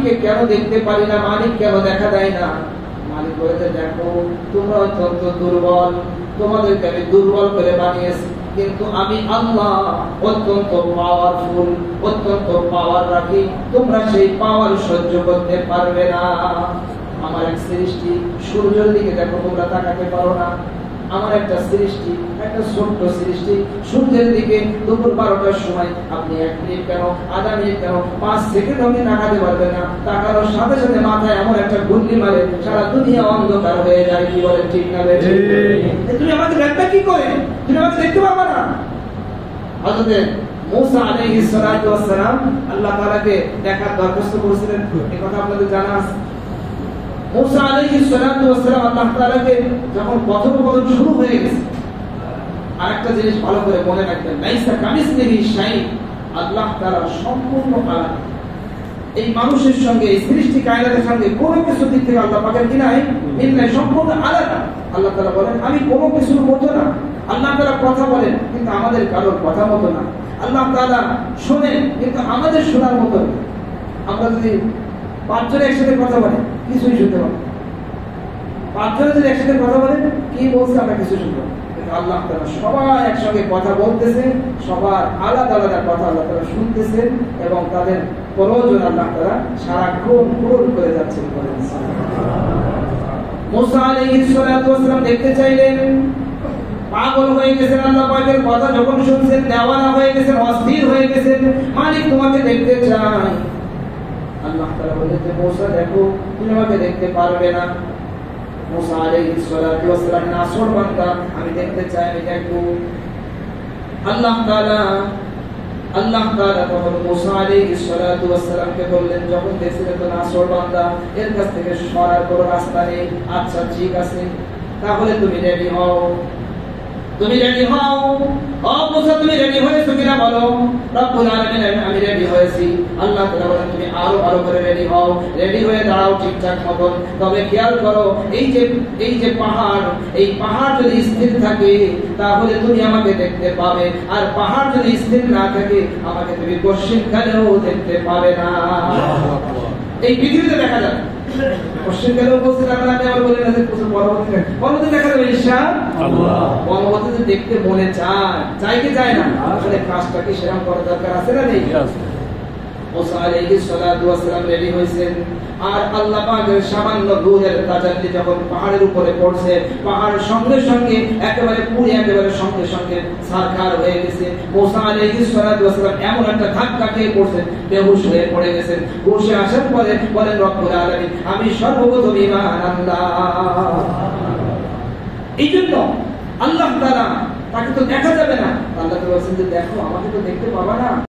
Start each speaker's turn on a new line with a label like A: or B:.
A: মালিককে কেন দেখতে পারি না, মালিক কেন দেখা দেয় না? মালিক বলেছে, দেখো তোমরা অত্যন্ত দুর্বল, তোমাদেরকে আমি দুর্বল করে বানিয়েছি, কিন্তু আমি আল্লাহ অত্যন্ত পাওয়ারফুল, অত্যন্ত পাওয়ার রাখি, তোমরা সেই পাওয়ার সহ্য করতে পারবে না। আমার এক সৃষ্টি সূর্যের দিকে দেখো, তোমরা তাকাতে পারো না। আমার একটা সৃষ্টি, একটা ছোট্ট সৃষ্টি, সূর্যের দিকে দুপুর 12টার সময় আপনি 1 মিনিট কেন, আধা মিনিট কেন, 5 সেকেন্ড আপনি তাকাতে পারবেন না। তাকানোর সাথে সাথে মাথায় এমন একটা ঘূর্ণি মারে, সারা দুনিয়া অন্ধকার হয়ে যায়। কি বলেন, ঠিক না? তুমি আমাকে দেখবে কি করে? তুমি আমাকে দেখতে পারবে না। হযরত মুসা আলাইহিস সালাতু ওয়াস সালাম আল্লাহ তাআলাকে দেখার দরখাস্ত করেছিলেন, এই কথা আপনাদের জানা আছে। মুসা আলাইহিস সালাতু ওয়াস সালাম আল্লাহ তাআলাকে যখন কথোপকথন শুরু হয়ে গেছে, আরেকটা জিনিস ভালো করে মনে রাখবেন, লাইসা কামিসলিহি শাই, আল্লাহ তাআলা সম্পূর্ণ আলাদা। এই মানুষের সঙ্গে, এই সৃষ্টি কায়নাতের সঙ্গে কোনো কিছু দিক থেকে আল্লাহ পাকের কি নাই, মিল নাই, সম্পূর্ণ আলাদা। আল্লাহ তাআলা বলেন, আমি কোনো কিছুর মতো না। আল্লাহ তাআলা কথা বলেন, কিন্তু আমাদের কারোর কথা মতো না। আল্লাহ তাআলা শোনেন, কিন্তু আমাদের শোনার মতো না। আমরা যদি 5 জন একসাথে কথা বলে কিছুই শুনতে পাবো, 5 জন যদি একসাথে কথা বলে কি বলছে আমরা কিছু শুনতে পাবো। আল্লাহ তাআলা সবাই একসঙ্গে কথা বলতেছেন, সবার আলাদা আলাদা কথা আল্লাহ তাআলা শুনতেছেন, এবং তাদের প্রয়োজন আল্লাহ তাআলা সারাক্ষণ পূরণ করে যাচ্ছেন। মুসা আলাইহিস সালাতু ওয়াস সালাম দেখতে চাইলেন, পাগল হয়ে গেছেন, আল্লাহ পাকের কথা যখন শুনছেন দেওয়ানা হয়ে গেছেন, অস্থির হয়ে গেছেন, মালিক তোমাকে দেখতে চায়। আল্লাহ তাআলা বলেন যে মুসা দেখো, তুমি আমাকে দেখতে পারবে না। মুসা আলাইহিস সালাতু ওয়াস সালাম নাসর বান্দা, আমি দেখতে চাই, আমি দেখবো। আল্লাহ তাআলা তখন মুসা আলাইহিস সালাতু ওয়াস সালামকে বললেন, যখন দেখছিলেন তো নাসর বান্দা, এর কাছ থেকে সরার কোনো রাস্তা নেই। আচ্ছা ঠিক আছে, তাহলে তুমি রেডি হও, তুমি রেডি হও। ও মুসা, তুমি রেডি হয়েছো কিনা বলো? রব্বুল আলামিন, আমি রেডি হয়েছি। আল্লাহ তাআলা বলেন, তুমি আরো ভালো করে রেডি হও, রেডি হয়ে দাঁড়াও ঠিকঠাক মতন। তবে খেয়াল করো, এই যে পাহাড়, এই পাহাড় যদি স্থির থাকে তাহলে তুমি আমাকে দেখতে পাবে, আর পাহাড় যদি স্থির না থাকে আমাকে তুমি পশ্চিমকালেও দেখতে পাবে না। এই পৃথিবীতে দেখা যায় পশ্চিমকালেও বলতে পারবে না, আমি আবার বলি না যে পরবর্তী দেখা যাবে ইনশাআল্লাহ। পরবর্তীতে দেখতে মনে চায় কি চায় না? আসলে কাজটা কি সেরকম করা দরকার আছে না নেই? মুসা আলাইহিস সালাতু ওয়াস সালাম রেডি হয়েছেন, আর আল্লাহ পাকের সামান্য নূরের তাজাল্লি যখন পাহাড়ের উপরে পড়ছে, পাহাড় সঙ্গে সঙ্গে একেবারে পুরো একেবারে সঙ্গে সঙ্গে সারখার হয়ে গেছে। মুসা আলাইহিস সালাতু ওয়াস সালাম এমন একটা ধাক্কা খেয়ে পড়ছেন, বেহুশ হয়ে পড়ে গেছেন। বসে আসার পরে বলেন, রব্বুল আলামিন, আমি সর্বপ্রথম ঈমান আনলাম। এই জন্য আল্লাহ তাআলা, তাকে তো দেখা যাবে না, আল্লাহ তাআলা বলেন যে দেখো আমাকে তো দেখতে পাবা না।